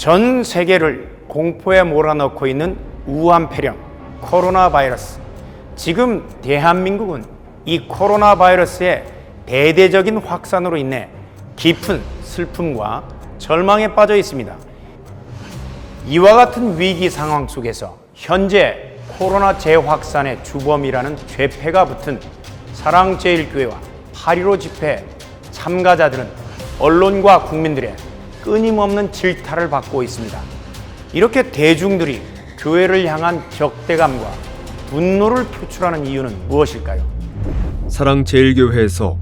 전 세계를 공포에 몰아넣고 있는 우한 폐렴, 코로나 바이러스. 지금 대한민국은 이 코로나 바이러스의 대대적인 확산으로 인해 깊은 슬픔과 절망에 빠져 있습니다. 이와 같은 위기 상황 속에서 현재 코로나 재확산의 주범이라는 죄패가 붙은 사랑제일교회와 8.15 집회 참가자들은 언론과 국민들의 끊임없는 질타를 받고 있습니다. 이렇게 대중들이 교회를 향한 적대감과 분노를 표출하는 이유는 무엇일까요? 사랑제일교회에서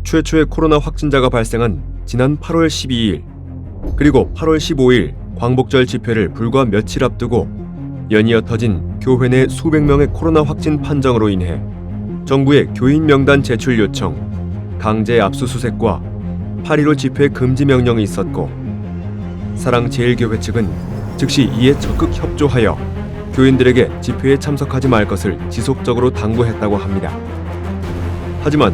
최초의 코로나 확진자가 발생한 지난 8월 12일 그리고 8월 15일 광복절 집회를 불과 며칠 앞두고 연이어 터진 교회 내 수백 명의 코로나 확진 판정으로 인해 정부의 교인 명단 제출 요청, 강제 압수수색과 8.15 집회 금지 명령이 있었고 사랑제일교회 측은 즉시 이에 적극 협조하여 교인들에게 집회에 참석하지 말 것을 지속적으로 당부했다고 합니다. 하지만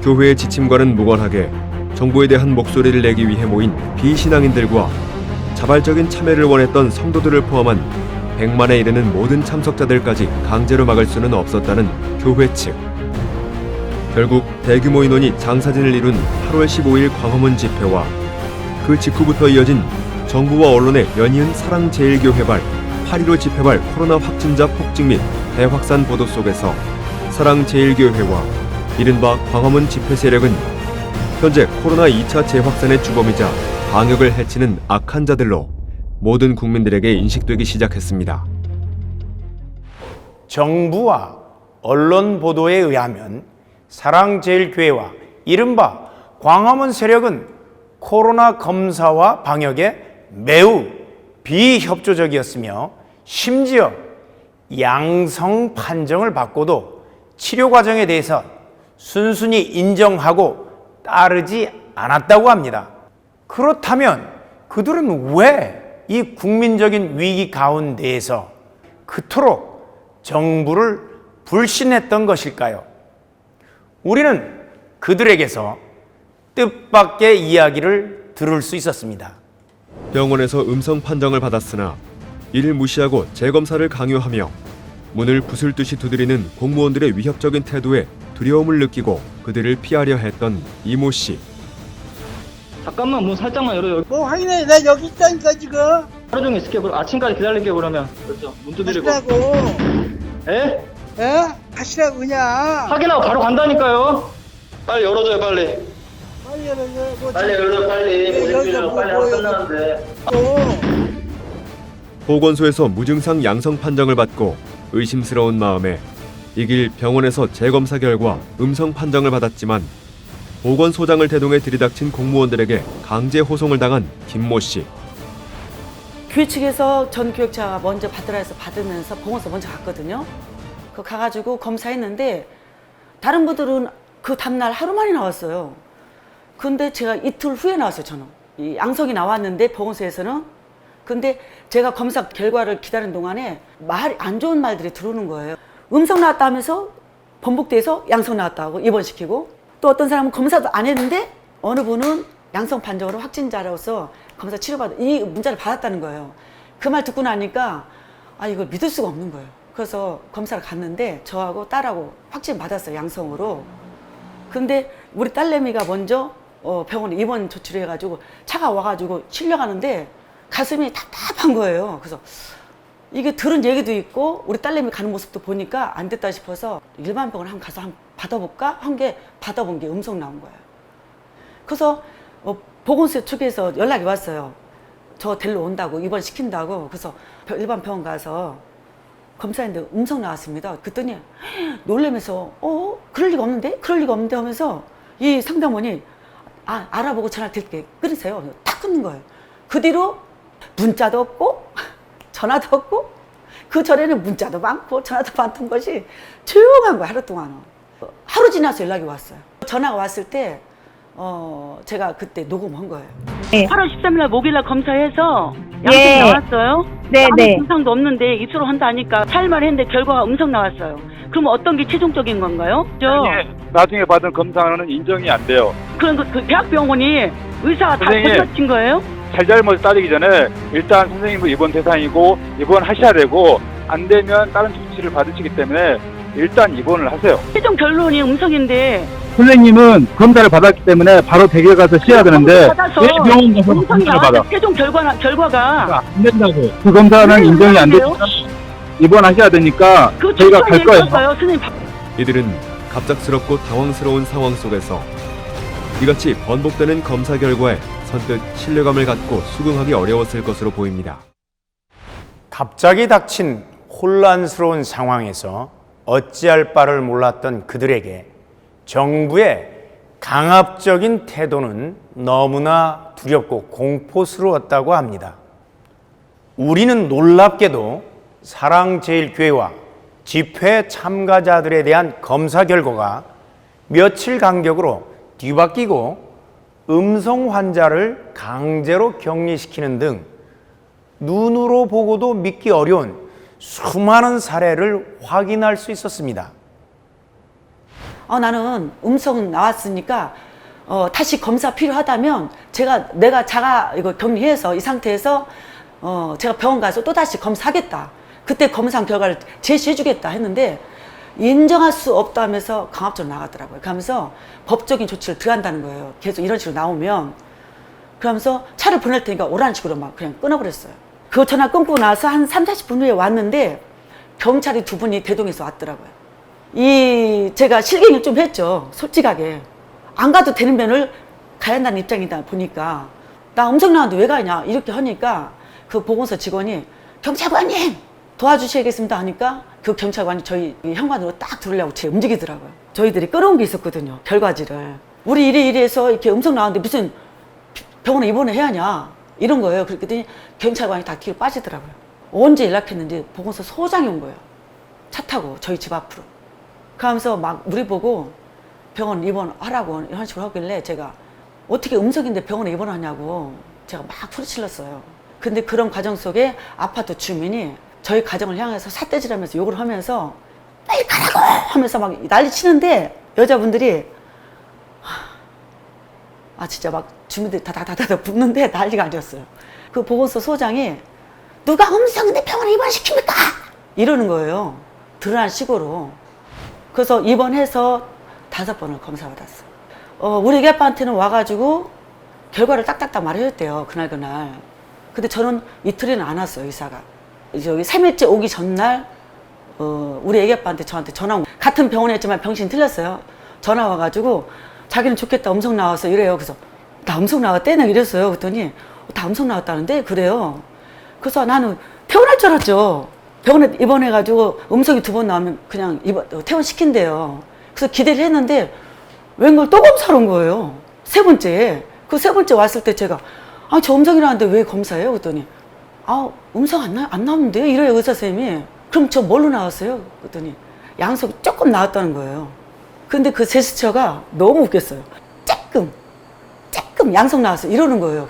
교회의 지침과는 무관하게 정부에 대한 목소리를 내기 위해 모인 비신앙인들과 자발적인 참여를 원했던 성도들을 포함한 100만에 이르는 모든 참석자들까지 강제로 막을 수는 없었다는 교회 측. 결국 대규모 인원이 장사진을 이룬 8월 15일 광화문 집회와 그 직후부터 이어진 정부와 언론의 연이은 사랑제일교회발 8.15 집회발 코로나 확진자 폭증 및 대확산 보도 속에서 사랑제일교회와 이른바 광화문 집회 세력은 현재 코로나 2차 재확산의 주범이자 방역을 해치는 악한 자들로 모든 국민들에게 인식되기 시작했습니다. 정부와 언론 보도에 의하면 사랑제일교회와 이른바 광화문 세력은 코로나 검사와 방역에 매우 비협조적이었으며 심지어 양성 판정을 받고도 치료 과정에 대해서 순순히 인정하고 따르지 않았다고 합니다. 그렇다면 그들은 왜 이 국민적인 위기 가운데에서 그토록 정부를 불신했던 것일까요? 우리는 그들에게서 뜻밖의 이야기를 들을 수 있었습니다. 병원에서 음성 판정을 받았으나 이를 무시하고 재검사를 강요하며 문을 부술듯이 두드리는 공무원들의 위협적인 태도에 두려움을 느끼고 그들을 피하려 했던 이모 씨. 잠깐만 문 살짝만 열어요. 뭐 확인해. 나 여기 있다니까 지금. 하루 종일 있을게. 아침까지 기다릴게 그러면. 그렇죠. 문 두드리고. 하시라고. 에? 에? 하시라고 그냥. 확인하고 바로 간다니까요. 빨리 열어줘요 빨리. 빨리 열어. 뭐 빨리 열어 빨리. 여기가 문지르려고 빨리 하고 끝나는데. 보건소에서 무증상 양성 판정을 받고 의심스러운 마음에 이 길 병원에서 재검사 결과 음성 판정을 받았지만 보건소장을 대동해 들이닥친 공무원들에게 강제 호송을 당한 김모 씨. 교회 측에서 전 교육자가 먼저 받으라 해서 받으면서 보건소 먼저 갔거든요. 그 가가지고 검사했는데 다른 분들은 그 다음날 하루 만에 나왔어요. 근데 제가 이틀 후에 나왔어요. 저는 이 양성이 나왔는데 보건소에서는. 근데 제가 검사 결과를 기다리는 동안에 안 좋은 말들이 들어오는 거예요. 음성 나왔다 하면서 번복돼서 양성 나왔다고 입원시키고, 또 어떤 사람은 검사도 안 했는데 어느 분은 양성 판정으로 확진자로서 검사 치료받아 이 문자를 받았다는 거예요. 그 말 듣고 나니까 이걸 믿을 수가 없는 거예요. 그래서 검사를 갔는데 저하고 딸하고 확진 받았어요. 양성으로. 근데 우리 딸내미가 먼저 병원에 입원 조치해가지고 차가 와가지고 실려가는데 가슴이 답답한 거예요. 그래서 이게 들은 얘기도 있고 우리 딸내미 가는 모습도 보니까 안 됐다 싶어서 일반 병원 한번 가서 한번 받아볼까? 한 게 받아본 게 음성 나온 거예요. 그래서 보건소 측에서 연락이 왔어요. 저 데리러 온다고, 입원시킨다고. 그래서 일반 병원 가서 검사했는데 음성 나왔습니다. 그랬더니 놀라면서 그럴 리가 없는데? 그럴 리가 없는데 하면서 이 상담원이 알아보고 전화 드릴게. 끊으세요. 딱 끊는 거예요. 그 뒤로 문자도 없고 전화도 없고, 그 전에는 문자도 많고 전화도 많던 것이 조용한 거야. 하루 동안은. 하루 지나서 연락이 왔어요. 전화가 왔을 때 제가 그때 녹음한 거예요. 네. 8월 13일 목요일날 검사해서 양성 예. 나왔어요. 네, 아무 네. 증상도 없는데 입수로 한다니까 4일만 했는데 결과가 음성 나왔어요. 그럼 어떤 게 최종적인 건가요? 나중에 받은 검사는 인정이 안 돼요. 그럼 그 대학병원이 의사가 다 선생님. 거짓말친 거예요? 잘잘못 따지기 전에 일단 선생님은 입원 대상이고 입원하셔야 되고 안 되면 다른 조치를 받으시기 때문에 일단 입원을 하세요. 최종 결론이 음성인데 선생님은 검사를 받았기 때문에 바로 대기업 가서 쉬어야 되는데 받아서 왜 병원 가서 음성이 검사를 받아? 나왔는데 최종 결과가 안 된다고. 그 검사는 인정이 안 되면 입원하셔야 되니까 그 저희가 갈 거예요. 선생님. 이들은 갑작스럽고 당황스러운 상황 속에서 이같이 번복되는 검사 결과에 선뜻 신뢰감을 갖고 수긍하기 어려웠을 것으로 보입니다. 갑자기 닥친 혼란스러운 상황에서 어찌할 바를 몰랐던 그들에게 정부의 강압적인 태도는 너무나 두렵고 공포스러웠다고 합니다. 우리는 놀랍게도 사랑제일교회와 집회 참가자들에 대한 검사 결과가 며칠 간격으로 뒤바뀌고 음성 환자를 강제로 격리시키는 등 눈으로 보고도 믿기 어려운 수많은 사례를 확인할 수 있었습니다. 나는 음성 나왔으니까 다시 검사 필요하다면 내가 자가 이거 격리해서 이 상태에서 제가 병원 가서 또 다시 검사하겠다. 그때 검사 결과를 제시해주겠다 했는데 인정할 수 없다면서 강압적으로 나가더라고요. 그러면서 법적인 조치를 들어간다는 거예요. 계속 이런 식으로 나오면. 그러면서 차를 보낼 테니까 오라는 식으로 막 그냥 끊어버렸어요. 그 전화 끊고 나서 한 30-40분 후에 왔는데 경찰이 2분이 대동해서 왔더라고요. 제가 실갱이를 좀 했죠. 솔직하게. 안 가도 되는 면을 가야 한다는 입장이다 보니까 나 음성 나왔는데 왜 가냐 이렇게 하니까 그 보건소 직원이 경찰관님 도와주셔야겠습니다 하니까 그 경찰관이 저희 현관으로 딱 들으려고 움직이더라고요. 저희들이 끌어온 게 있었거든요. 결과지를. 우리 이래 해서 이렇게 음성 나왔는데 무슨 병원에 입원을 해야 하냐 이런 거예요. 그랬더니 경찰관이 다 뒤로 빠지더라고요. 언제 연락했는지 보건소 소장이 온 거예요. 차 타고 저희 집 앞으로. 그러면서 막 우리 보고 병원 입원하라고 이런 식으로 하길래 제가 어떻게 음성인데 병원에 입원하냐고 제가 막 소리질렀어요. 근데 그런 과정 속에 아파트 주민이 저희 가정을 향해서 삿대질하면서 욕을 하면서 빨리 가라고 하면서 막 난리 치는데 여자분들이 진짜 막 주민들이 다다다다 붙는데 난리가 아니었어요. 그 보건소 소장이 누가 음성인데 병원에 입원시킵니까? 이러는 거예요. 드러난 식으로. 그래서 입원해서 5번을 검사받았어요. 우리 애기 아빠한테는 와가지고 결과를 딱딱딱 말해줬대요. 그날. 근데 저는 이틀에는 안 왔어요, 의사가. 저기 3일째 오기 전날 우리 애기 아빠한테 저한테 전화 온 같은 병원이었지만 병실이 틀렸어요. 전화 와가지고 자기는 좋겠다 음성 나왔어 이래요. 그래서 나 음성 나왔대? 나 이랬어요. 그랬더니 다 음성 나왔다는데 그래요. 그래서 나는 퇴원할 줄 알았죠. 병원에 입원해가지고 음성이 2번 나오면 그냥 퇴원시킨대요. 그래서 기대를 했는데 웬걸 또 검사를 온 거예요. 3번째. 그 3번째 왔을 때 제가 저 음성이라는데 왜 검사해요? 그랬더니 음성 안 나오는데요? 이래요 의사 선생님이. 그럼 저 뭘로 나왔어요? 그랬더니 양성이 조금 나왔다는 거예요. 근데 그 제스처가 너무 웃겼어요. 조금 양성 나왔어요. 이러는 거예요.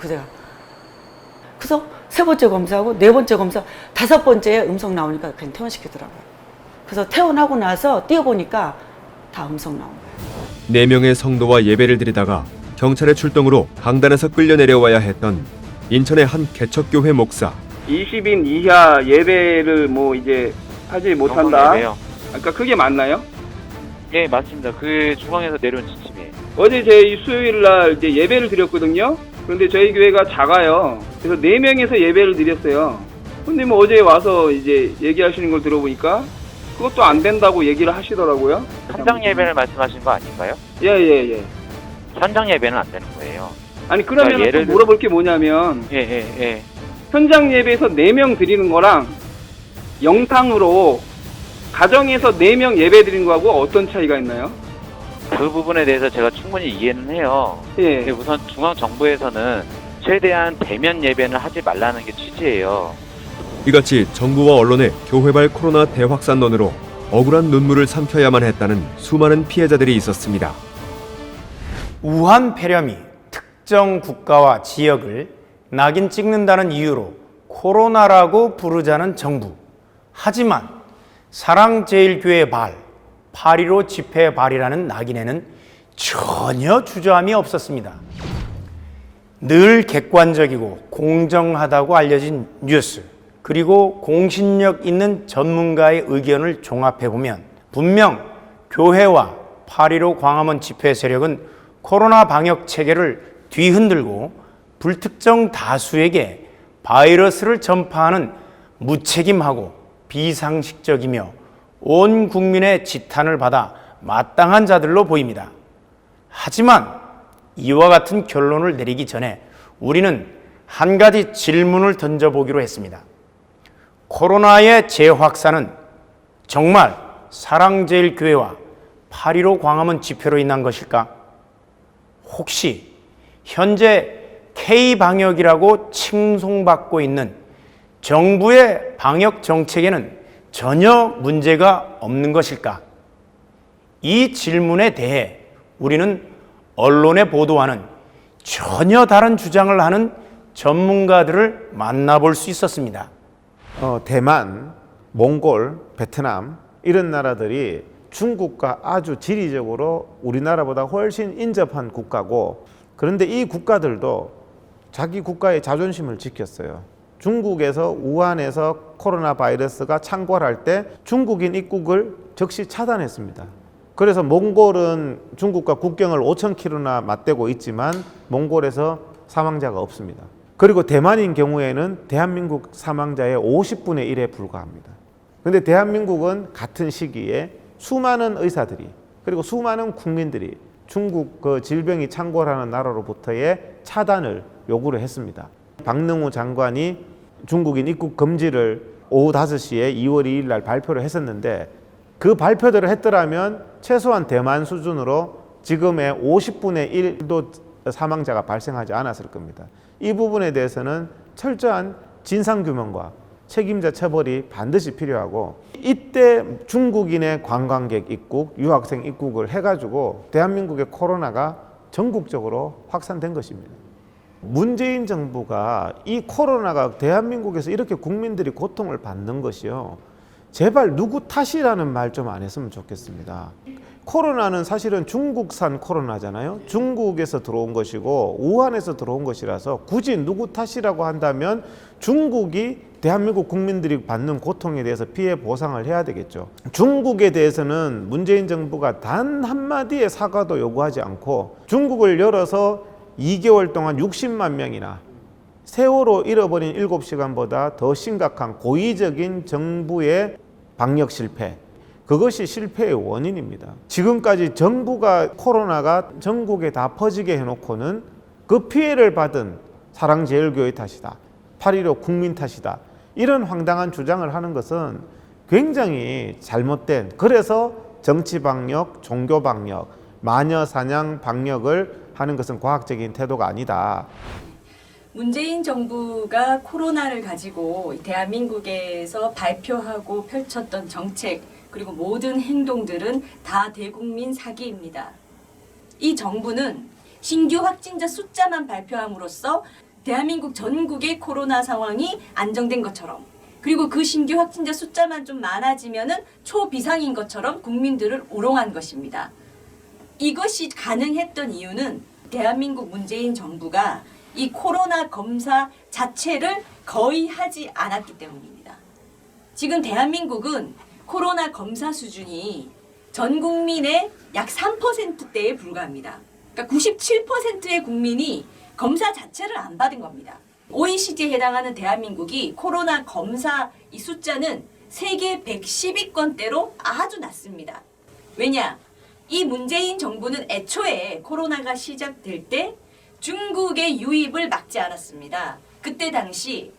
그래서 3번째 검사하고 4번째 검사, 5번째에 음성 나오니까 그냥 퇴원시키더라고요. 그래서 퇴원하고 나서 뛰어보니까 다 음성 나온 거예요. 4명의 성도와 예배를 드리다가 경찰의 출동으로 강단에서 끌려 내려와야 했던 인천의 한 개척교회 목사. 20인 이하 예배를 이제 하지 못한다. 그러니까 그게 맞나요? 예, 맞습니다. 그 중앙에서 내려온 지침이에요. 어제 저희 수요일 날 이제 예배를 드렸거든요. 그런데 저희 교회가 작아요. 그래서 4명에서 예배를 드렸어요. 근데 어제 와서 이제 얘기하시는 걸 들어보니까 그것도 안 된다고 얘기를 하시더라고요. 현장 예배를 말씀하신 거 아닌가요? 예. 현장 예배는 안 되는 거예요. 아니 그러면 그러니까 또 물어볼 게 뭐냐면 예. 현장 예배에서 4명 드리는 거랑 영상으로 가정에서 4명 예배 드리는 거하고 어떤 차이가 있나요? 그 부분에 대해서 제가 충분히 이해는 해요. 예. 근데 우선 중앙정부에서는 최대한 대면 예배는 하지 말라는 게 취지예요. 이같이 정부와 언론의 교회발 코로나 대확산론으로 억울한 눈물을 삼켜야만 했다는 수많은 피해자들이 있었습니다. 우한 폐렴이 특정 국가와 지역을 낙인 찍는다는 이유로 코로나라고 부르자는 정부. 하지만 사랑제일교회 발, 8.15 집회 발이라는 낙인에는 전혀 주저함이 없었습니다. 늘 객관적이고 공정하다고 알려진 뉴스, 그리고 공신력 있는 전문가의 의견을 종합해보면 분명 교회와 8.15 광화문 집회 세력은 코로나 방역 체계를 뒤흔들고 불특정 다수에게 바이러스를 전파하는 무책임하고 비상식적이며 온 국민의 지탄을 받아 마땅한 자들로 보입니다. 하지만 이와 같은 결론을 내리기 전에 우리는 한 가지 질문을 던져보기로 했습니다. 코로나의 재확산은 정말 사랑제일교회와 8.15 광화문 집회로 인한 것일까? 혹시 현재 K방역이라고 칭송받고 있는 정부의 방역 정책에는 전혀 문제가 없는 것일까? 이 질문에 대해 우리는 언론에 보도하는 전혀 다른 주장을 하는 전문가들을 만나볼 수 있었습니다. 대만, 몽골, 베트남 이런 나라들이 중국과 아주 지리적으로 우리나라보다 훨씬 인접한 국가고, 그런데 이 국가들도 자기 국가의 자존심을 지켰어요. 중국에서 우한에서 코로나 바이러스가 창궐할 때 중국인 입국을 즉시 차단했습니다. 그래서 몽골은 중국과 국경을 5,000km나 맞대고 있지만 몽골에서 사망자가 없습니다. 그리고 대만인 경우에는 대한민국 사망자의 50분의 1에 불과합니다. 그런데 대한민국은 같은 시기에 수많은 의사들이 그리고 수많은 국민들이 중국 그 질병이 창궐하는 나라로부터의 차단을 요구를 했습니다. 박능우 장관이 중국인 입국 금지를 오후 5시에 2월 2일 날 발표를 했었는데, 그 발표대로 했더라면 최소한 대만 수준으로 지금의 50분의 1도 사망자가 발생하지 않았을 겁니다. 이 부분에 대해서는 철저한 진상규명과 책임자 처벌이 반드시 필요하고, 이때 중국인의 관광객 입국, 유학생 입국을 해가지고 대한민국의 코로나가 전국적으로 확산된 것입니다. 문재인 정부가 이 코로나가 대한민국에서 이렇게 국민들이 고통을 받는 것이요, 제발 누구 탓이라는 말 좀 안 했으면 좋겠습니다. 코로나는 사실은 중국산 코로나잖아요. 중국에서 들어온 것이고 우한에서 들어온 것이라서 굳이 누구 탓이라고 한다면 중국이 대한민국 국민들이 받는 고통에 대해서 피해 보상을 해야 되겠죠. 중국에 대해서는 문재인 정부가 단 한마디의 사과도 요구하지 않고 중국을 열어서 2개월 동안 60만 명이나 세월호 잃어버린 7시간보다 더 심각한 고의적인 정부의 방역 실패, 그것이 실패의 원인입니다. 지금까지 정부가 코로나가 전국에 다 퍼지게 해놓고는 그 피해를 받은 사랑제일교회 탓이다, 8.15 국민 탓이다, 이런 황당한 주장을 하는 것은 굉장히 잘못된, 그래서 정치 방역, 종교 방역, 마녀 사냥 방역을 하는 것은 과학적인 태도가 아니다. 문재인 정부가 코로나를 가지고 대한민국에서 발표하고 펼쳤던 정책, 그리고 모든 행동들은 다 대국민 사기입니다. 이 정부는 신규 확진자 숫자만 발표함으로써 대한민국 전국의 코로나 상황이 안정된 것처럼, 그리고 그 신규 확진자 숫자만 좀 많아지면은 초비상인 것처럼 국민들을 우롱한 것입니다. 이것이 가능했던 이유는 대한민국 문재인 정부가 이 코로나 검사 자체를 거의 하지 않았기 때문입니다. 지금 대한민국은 코로나 검사 수준이 전 국민의 약 3%대에 불과합니다. 그러니까 97%의 국민이 검사 자체를 안 받은 겁니다. OECD에 해당하는 대한민국이 코로나 검사 이 숫자는 세계 110위권대로 아주 낮습니다. 왜냐? 이 문재인 정부는 애초에 코로나가 시작될 때 중국의 유입을 막지 않았습니다. 그때 당시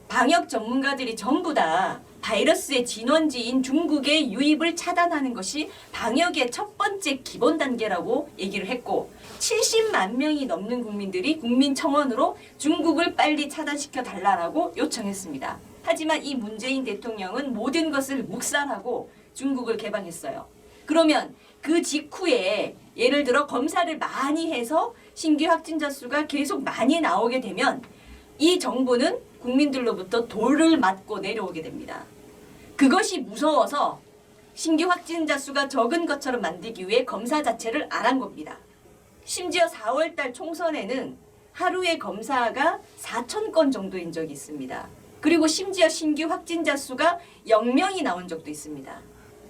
방역 전문가들이 전부 다 바이러스의 진원지인 중국의 유입을 차단하는 것이 방역의 첫 번째 기본 단계라고 얘기를 했고, 70만 명이 넘는 국민들이 국민청원으로 중국을 빨리 차단시켜 달라고 요청했습니다. 하지만 이 문재인 대통령은 모든 것을 묵살하고 중국을 개방했어요. 그러면 그 직후에 예를 들어 검사를 많이 해서 신규 확진자 수가 계속 많이 나오게 되면 이 정부는 국민들로부터 돌을 맞고 내려오게 됩니다. 그것이 무서워서 신규 확진자 수가 적은 것처럼 만들기 위해 검사 자체를 안 한 겁니다. 심지어 4월달 총선에는 하루에 검사가 4,000건 정도인 적이 있습니다. 그리고 심지어 신규 확진자 수가 0명이 나온 적도 있습니다.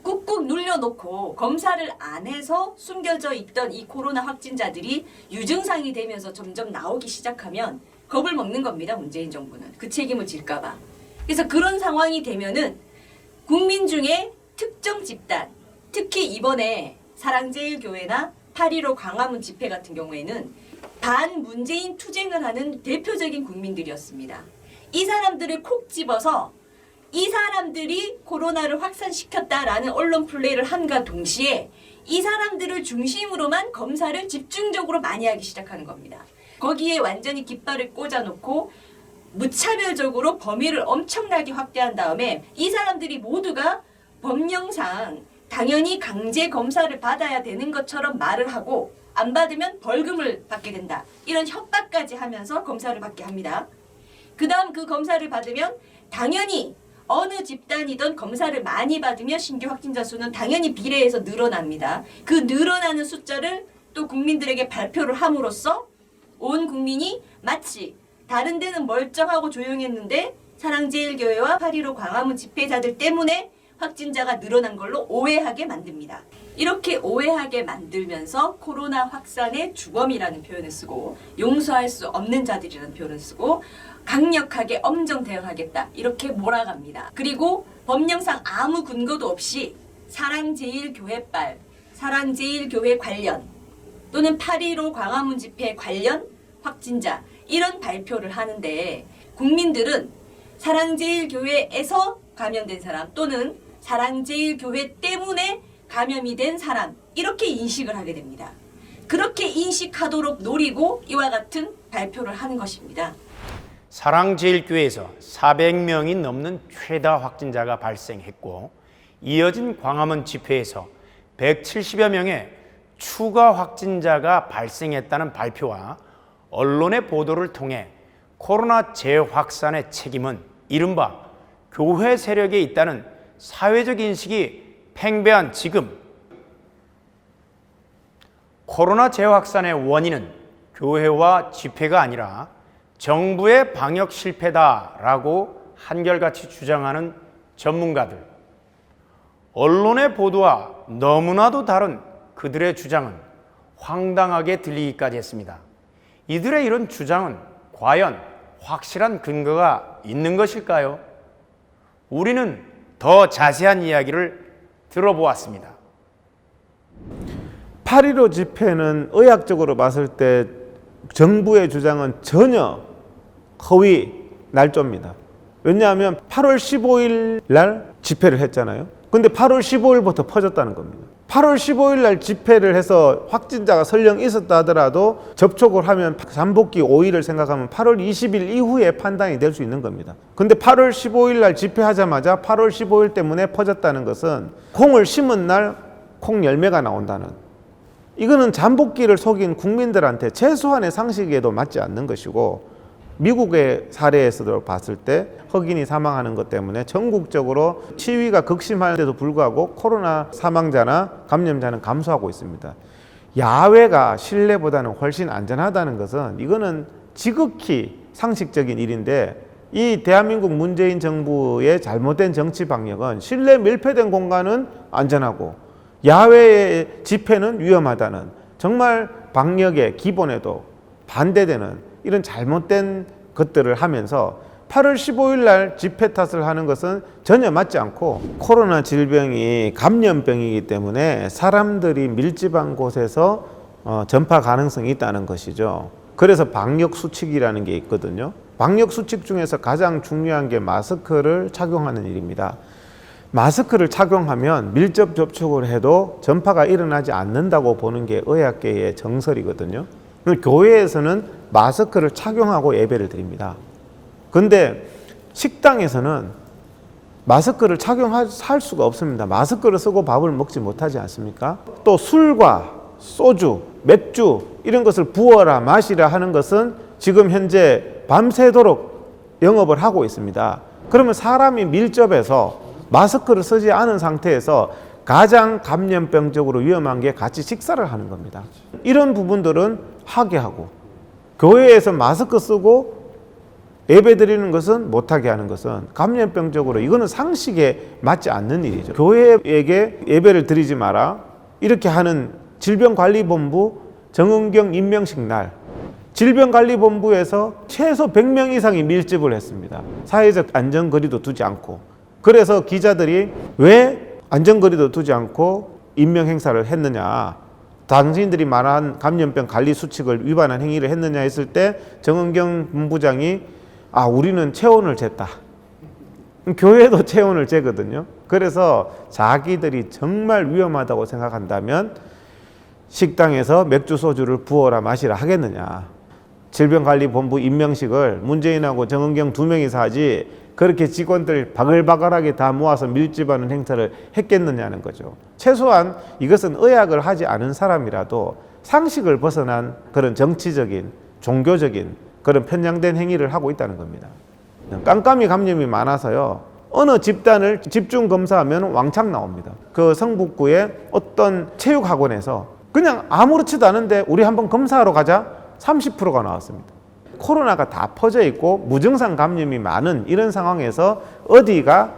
꾹꾹 눌려놓고 검사를 안 해서 숨겨져 있던 이 코로나 확진자들이 유증상이 되면서 점점 나오기 시작하면 겁을 먹는 겁니다. 문재인 정부는. 그 책임을 질까 봐. 그래서 그런 상황이 되면은 국민 중에 특정 집단, 특히 이번에 사랑제일교회나 8.15 광화문 집회 같은 경우에는 반문재인 투쟁을 하는 대표적인 국민들이었습니다. 이 사람들을 콕 집어서 이 사람들이 코로나를 확산시켰다라는 언론 플레이를 함과 동시에 이 사람들을 중심으로만 검사를 집중적으로 많이 하기 시작하는 겁니다. 거기에 완전히 깃발을 꽂아놓고 무차별적으로 범위를 엄청나게 확대한 다음에 이 사람들이 모두가 법령상 당연히 강제 검사를 받아야 되는 것처럼 말을 하고 안 받으면 벌금을 받게 된다. 이런 협박까지 하면서 검사를 받게 합니다. 그 다음 그 검사를 받으면 당연히 어느 집단이든 검사를 많이 받으며 신규 확진자 수는 당연히 비례해서 늘어납니다. 그 늘어나는 숫자를 또 국민들에게 발표를 함으로써 온 국민이 마치 다른 데는 멀쩡하고 조용했는데 사랑제일교회와 8.15 광화문 집회자들 때문에 확진자가 늘어난 걸로 오해하게 만듭니다. 이렇게 오해하게 만들면서 코로나 확산의 주범이라는 표현을 쓰고 용서할 수 없는 자들이라는 표현을 쓰고 강력하게 엄정 대응하겠다 이렇게 몰아갑니다. 그리고 법령상 아무 근거도 없이 사랑제일교회발, 사랑제일교회 관련 또는 8.15 광화문 집회 관련 확진자 이런 발표를 하는데 국민들은 사랑제일교회에서 감염된 사람 또는 사랑제일교회 때문에 감염이 된 사람 이렇게 인식을 하게 됩니다. 그렇게 인식하도록 노리고 이와 같은 발표를 하는 것입니다. 사랑제일교회에서 400명이 넘는 최다 확진자가 발생했고 이어진 광화문 집회에서 170여 명의 추가 확진자가 발생했다는 발표와 언론의 보도를 통해 코로나 재확산의 책임은 이른바 교회 세력에 있다는 사회적 인식이 팽배한 지금 코로나 재확산의 원인은 교회와 집회가 아니라 정부의 방역 실패다라고 한결같이 주장하는 전문가들, 언론의 보도와 너무나도 다른 그들의 주장은 황당하게 들리기까지 했습니다. 이들의 이런 주장은 과연 확실한 근거가 있는 것일까요? 우리는 더 자세한 이야기를 들어보았습니다. 8.15 집회는 의학적으로 봤을 때 정부의 주장은 전혀 허위 날조입니다. 왜냐하면 8월 15일 날 집회를 했잖아요. 근데 8월 15일부터 퍼졌다는 겁니다. 8월 15일 날 집회를 해서 확진자가 설령 있었다 하더라도 접촉을 하면 잠복기 5일을 생각하면 8월 20일 이후에 판단이 될 수 있는 겁니다. 근데 8월 15일 날 집회하자마자 8월 15일 때문에 퍼졌다는 것은 콩을 심은 날 콩 열매가 나온다는, 이거는 잠복기를 속인 국민들한테 최소한의 상식에도 맞지 않는 것이고, 미국의 사례에서도 봤을 때 흑인이 사망하는 것 때문에 전국적으로 치위가 극심한데도 불구하고 코로나 사망자나 감염자는 감소하고 있습니다. 야외가 실내보다는 훨씬 안전하다는 것은 이거는 지극히 상식적인 일인데, 이 대한민국 문재인 정부의 잘못된 정치 방역은 실내 밀폐된 공간은 안전하고 야외의 집회는 위험하다는, 정말 방역의 기본에도 반대되는 이런 잘못된 것들을 하면서 8월 15일 날 집회 탓을 하는 것은 전혀 맞지 않고, 코로나 질병이 감염병이기 때문에 사람들이 밀집한 곳에서 전파 가능성이 있다는 것이죠. 그래서 방역 수칙이라는 게 있거든요. 방역 수칙 중에서 가장 중요한 게 마스크를 착용하는 일입니다. 마스크를 착용하면 밀접 접촉을 해도 전파가 일어나지 않는다고 보는 게 의학계의 정설이거든요. 교회에서는 마스크를 착용하고 예배를 드립니다. 근데 식당에서는 마스크를 착용할 수가 없습니다. 마스크를 쓰고 밥을 먹지 못하지 않습니까? 또 술과 소주, 맥주 이런 것을 부어라 마시라 하는 것은 지금 현재 밤새도록 영업을 하고 있습니다. 그러면 사람이 밀접해서 마스크를 쓰지 않은 상태에서 가장 감염병적으로 위험한 게 같이 식사를 하는 겁니다. 이런 부분들은 하게 하고, 교회에서 마스크 쓰고 예배 드리는 것은 못하게 하는 것은 감염병적으로 이거는 상식에 맞지 않는 일이죠. 교회에게 예배를 드리지 마라 이렇게 하는 질병관리본부 정은경 임명식 날 질병관리본부에서 최소 100명 이상이 밀집을 했습니다. 사회적 안전거리도 두지 않고. 그래서 기자들이 왜 안전거리도 두지 않고 임명 행사를 했느냐, 당신들이 말한 감염병 관리 수칙을 위반한 행위를 했느냐 했을 때 정은경 본부장이 우리는 체온을 쟀다. 교회도 체온을 재거든요. 그래서 자기들이 정말 위험하다고 생각한다면 식당에서 맥주 소주를 부어라 마시라 하겠느냐. 질병관리본부 임명식을 문재인하고 정은경 두 명이서 하지 그렇게 직원들 바글바글하게 다 모아서 밀집하는 행사를 했겠느냐는 거죠. 최소한 이것은 의학을 하지 않은 사람이라도 상식을 벗어난 그런 정치적인 종교적인 그런 편향된 행위를 하고 있다는 겁니다. 깜깜이 감염이 많아서요. 어느 집단을 집중 검사하면 왕창 나옵니다. 그 성북구의 어떤 체육학원에서 그냥 아무렇지도 않은데 우리 한번 검사하러 가자 30%가 나왔습니다. 코로나가 다 퍼져 있고 무증상 감염이 많은 이런 상황에서 어디가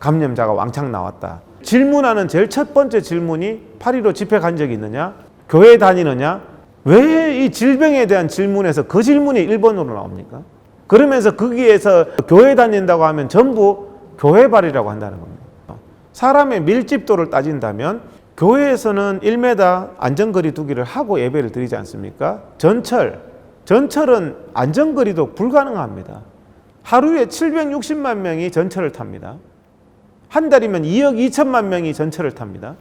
감염자가 왕창 나왔다. 질문하는 제일 첫 번째 질문이 8.15 집회 간 적이 있느냐? 교회 다니느냐? 왜 이 질병에 대한 질문에서 그 질문이 1번으로 나옵니까? 그러면서 거기에서 교회 다닌다고 하면 전부 교회발이라고 한다는 겁니다. 사람의 밀집도를 따진다면 교회에서는 1m 안전거리 두기를 하고 예배를 드리지 않습니까? 전철은 안전거리도 불가능합니다. 하루에 760만 명이 전철을 탑니다. 한 달이면 2억 2천만 명이 전철을 탑니다.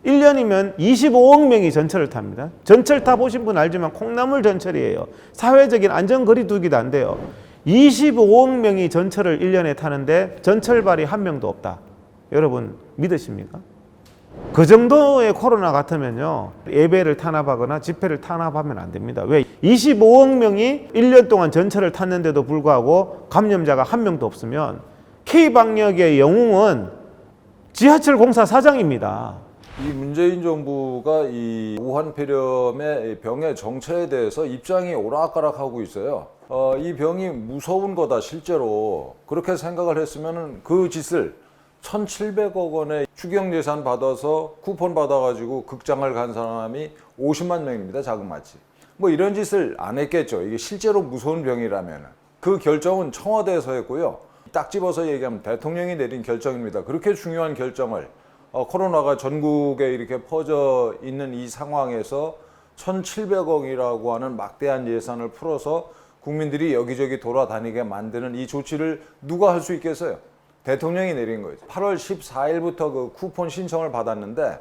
1년이면 25억 명이 전철을 탑니다. 전철 타보신 분 알지만 콩나물 전철이에요. 사회적인 안전거리 두기도 안 돼요. 25억 명이 전철을 1년에 타는데 전철발이 한 명도 없다. 여러분 믿으십니까? 그 정도의 코로나 같으면요, 예배를 탄압하거나 집회를 탄압하면 안 됩니다. 왜? 25억 명이 1년 동안 전철을 탔는데도 불구하고 감염자가 한 명도 없으면 K방역의 영웅은 지하철 공사 사장입니다. 이 문재인 정부가 이 우한 폐렴의 병의 정체에 대해서 입장이 오락가락하고 있어요. 이 병이 무서운 거다 실제로 그렇게 생각을 했으면 그 짓을 1,700억 원의 추경예산 받아서 쿠폰 받아가지고 극장을 간 사람이 50만 명입니다. 자그마치. 이런 짓을 안 했겠죠. 이게 실제로 무서운 병이라면. 그 결정은 청와대에서 했고요. 딱 집어서 얘기하면 대통령이 내린 결정입니다. 그렇게 중요한 결정을 코로나가 전국에 이렇게 퍼져 있는 이 상황에서 1,700억이라고 하는 막대한 예산을 풀어서 국민들이 여기저기 돌아다니게 만드는 이 조치를 누가 할 수 있겠어요? 대통령이 내린 거죠. 8월 14일부터 그 쿠폰 신청을 받았는데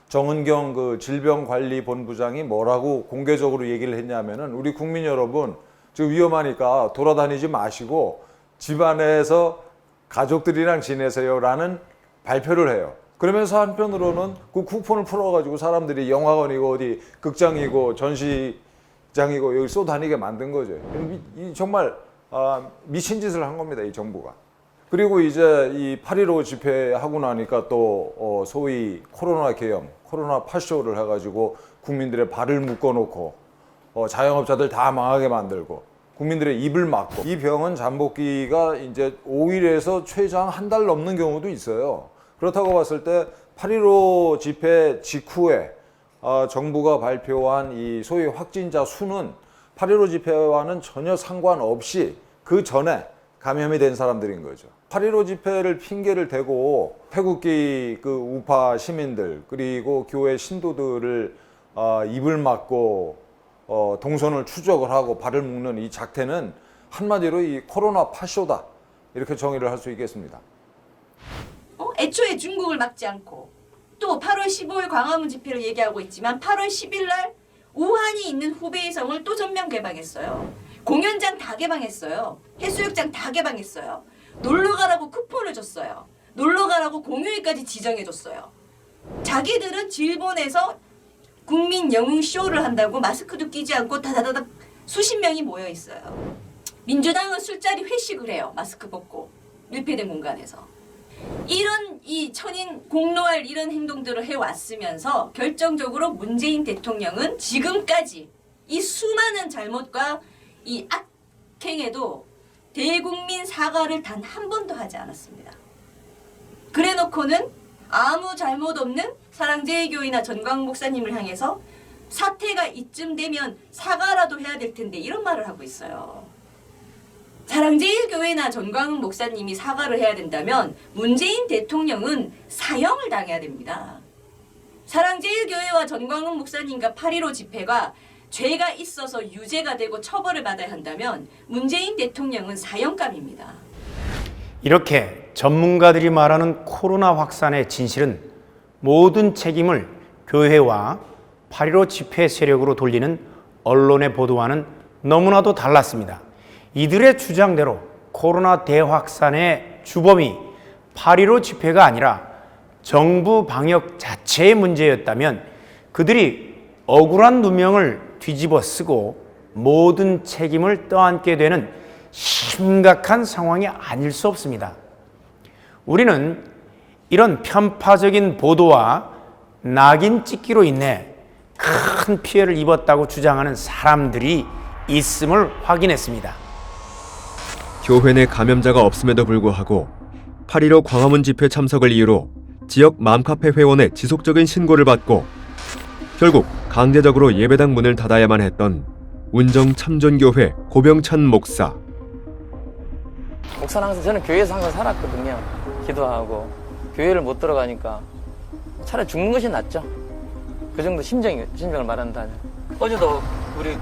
정은경 그 질병관리본부장이 뭐라고 공개적으로 얘기를 했냐면은 우리 국민 여러분 지금 위험하니까 돌아다니지 마시고 집안에서 가족들이랑 지내세요라는 발표를 해요. 그러면서 한편으로는 그 쿠폰을 풀어가지고 사람들이 영화관이고 어디 극장이고 전시장이고 여기 쏘다니게 만든 거죠. 정말 미친 짓을 한 겁니다, 이 정부가. 그리고 이제 이 8.15 집회하고 나니까 또 소위 코로나 계엄, 코로나 파쇼를 해가지고 국민들의 발을 묶어놓고 자영업자들 다 망하게 만들고 국민들의 입을 막고 이 병은 잠복기가 이제 5일에서 최장 한 달 넘는 경우도 있어요. 그렇다고 봤을 때 8.15 집회 직후에 정부가 발표한 이 소위 확진자 수는 8.15 집회와는 전혀 상관없이 그 전에 감염이 된 사람들인 거죠. 8.15 집회를 핑계를 대고 태극기 그 우파 시민들 그리고 교회 신도들을 입을 막고 동선을 추적을 하고 발을 묶는 이 작태는 한마디로 이 코로나 파쇼다 이렇게 정의를 할 수 있겠습니다. 애초에 중국을 막지 않고 또 8월 15일 광화문 집회를 얘기하고 있지만 8월 10일 날 우한이 있는 후베이 성을 또 전면 개방했어요. 공연장 다 개방했어요. 해수욕장 다 개방했어요. 놀러 가라고 쿠폰을 줬어요. 놀러 가라고 공휴일까지 지정해줬어요. 자기들은 일본에서 국민 영웅 쇼를 한다고 마스크도 끼지 않고 다다다닥 수십 명이 모여 있어요. 민주당은 술자리 회식을 해요. 마스크 벗고 밀폐된 공간에서. 이런 이 천인 공로할 이런 행동들을 해왔으면서 결정적으로 문재인 대통령은 지금까지 이 수많은 잘못과 이 악행에도 대국민 사과를 단 한 번도 하지 않았습니다. 그래놓고는 아무 잘못 없는 사랑제일교회나 전광훈 목사님을 향해서 사태가 이쯤 되면 사과라도 해야 될 텐데 이런 말을 하고 있어요. 사랑제일교회나 전광훈 목사님이 사과를 해야 된다면 문재인 대통령은 사형을 당해야 됩니다. 사랑제일교회와 전광훈 목사님과 8.15 집회가 죄가 있어서 유죄가 되고 처벌을 받아야 한다면 문재인 대통령은 사형감입니다. 이렇게 전문가들이 말하는 코로나 확산의 진실은 모든 책임을 교회와 8.15 집회 세력으로 돌리는 언론의 보도와는 너무나도 달랐습니다. 이들의 주장대로 코로나 대확산의 주범이 8.15 집회가 아니라 정부 방역 자체의 문제였다면 그들이 억울한 누명을 뒤집어 쓰고 모든 책임을 떠안게 되는 심각한 상황이 아닐 수 없습니다. 우리는 이런 편파적인 보도와 낙인 찍기로 인해 큰 피해를 입었다고 주장하는 사람들이 있음을 확인했습니다. 교회 내 감염자가 없음에도 불구하고 8.15 광화문 집회 참석을 이유로 지역 맘카페 회원의 지속적인 신고를 받고 결국 강제적으로 예배당 문을 닫아야만 했던 운정참존교회 고병찬 목사. 목사는 항상 저는 교회에서 항상 살았거든요. 기도하고 교회를 못 들어가니까 차라리 죽는 것이 낫죠. 그 정도 심정을 말한다면. 어제도 우리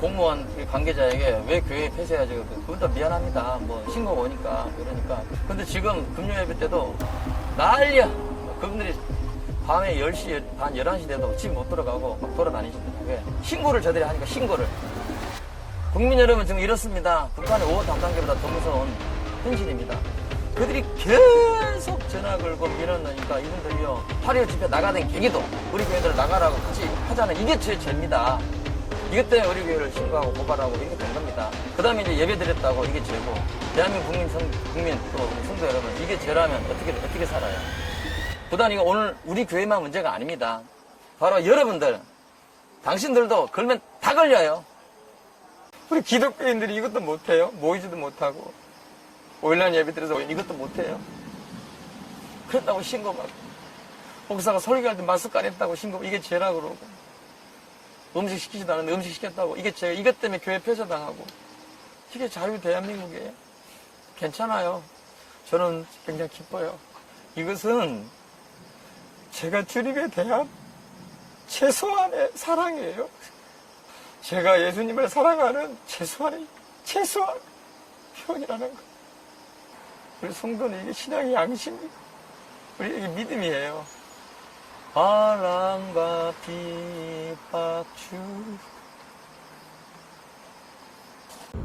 공무원 관계자에게 왜 교회 폐쇄하지? 그건 다 미안합니다. 뭐 신고가 오니까 그러니까. 근데 지금 금요 예배 때도 난리야. 그분들이 밤에 10시 반 11시 돼도 집 못 들어가고 막 돌아다니시더라고요. 왜? 신고를 저들이 하니까 신고를. 국민 여러분 지금 이렇습니다. 북한의 5호 담당계보다 더 무서운 현실입니다. 그들이 계속 전화 걸고 밀어넣으니까 이분들이요 8.15 집회 나가던 계기도 우리 교회들 나가라고 같이 하자는 이게 제 죄입니다. 이것 때문에 우리 교회를 신고하고 고발하고 이렇게 된 겁니다. 그 다음에 이제 예배 드렸다고 이게 죄고 대한민국 국민 또 성도 여러분 이게 죄라면 어떻게 살아요? 보단 이거 오늘 우리 교회만 문제가 아닙니다. 바로 여러분들 당신들도 걸면 다 걸려요. 우리 기독교인들이 이것도 못해요. 모이지도 못하고 5일날 예배 드려서 이것도 못해요. 그런다고 신고받고 목사가 설교할 때 마스크 안 했다고 신고 이게 죄라고 그러고 음식 시키지도 않았는데 음식 시켰다고 이게 죄. 이것 때문에 교회 폐쇄당하고 이게 자유 대한민국이에요. 괜찮아요. 저는 굉장히 기뻐요. 이것은 제가 주님에 대한 최소한의 사랑이에요. 제가 예수님을 사랑하는 최소한 표현이라는 거. 우리 성도는 이게 신앙의 양심이고 우리에게 믿음이에요. 바람과 빗박추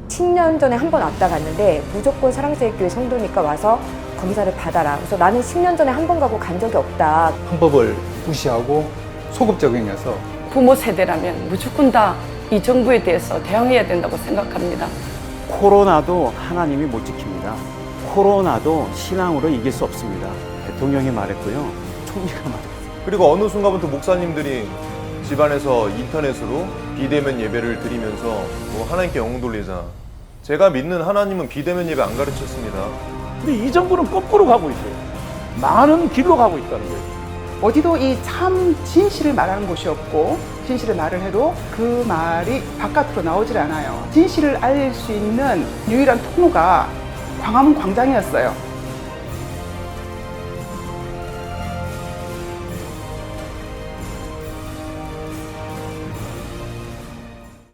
10년 전에 한 번 왔다 갔는데 무조건 사랑제일교회 성도니까 와서 검사를 받아라. 그래서 나는 10년 전에 한 번 가고 간 적이 없다. 헌법을 무시하고 소급 적용해서 부모 세대라면 무조건 다 이 정부에 대해서 대응해야 된다고 생각합니다. 코로나도 하나님이 못 지킵니다. 코로나도 신앙으로 이길 수 없습니다. 대통령이 말했고요. 총리가 말했어요. 그리고 어느 순간부터 목사님들이 집안에서 인터넷으로 비대면 예배를 드리면서 뭐 하나님께 영웅 돌리자. 제가 믿는 하나님은 비대면 예배 안 가르쳤습니다. 근데 이 정부는 거꾸로 가고 있어요. 많은 길로 가고 있다는 거예요. 어디도 이 참 진실을 말하는 곳이 없고 진실을 말을 해도 그 말이 바깥으로 나오질 않아요. 진실을 알릴 수 있는 유일한 통로가 광화문 광장이었어요.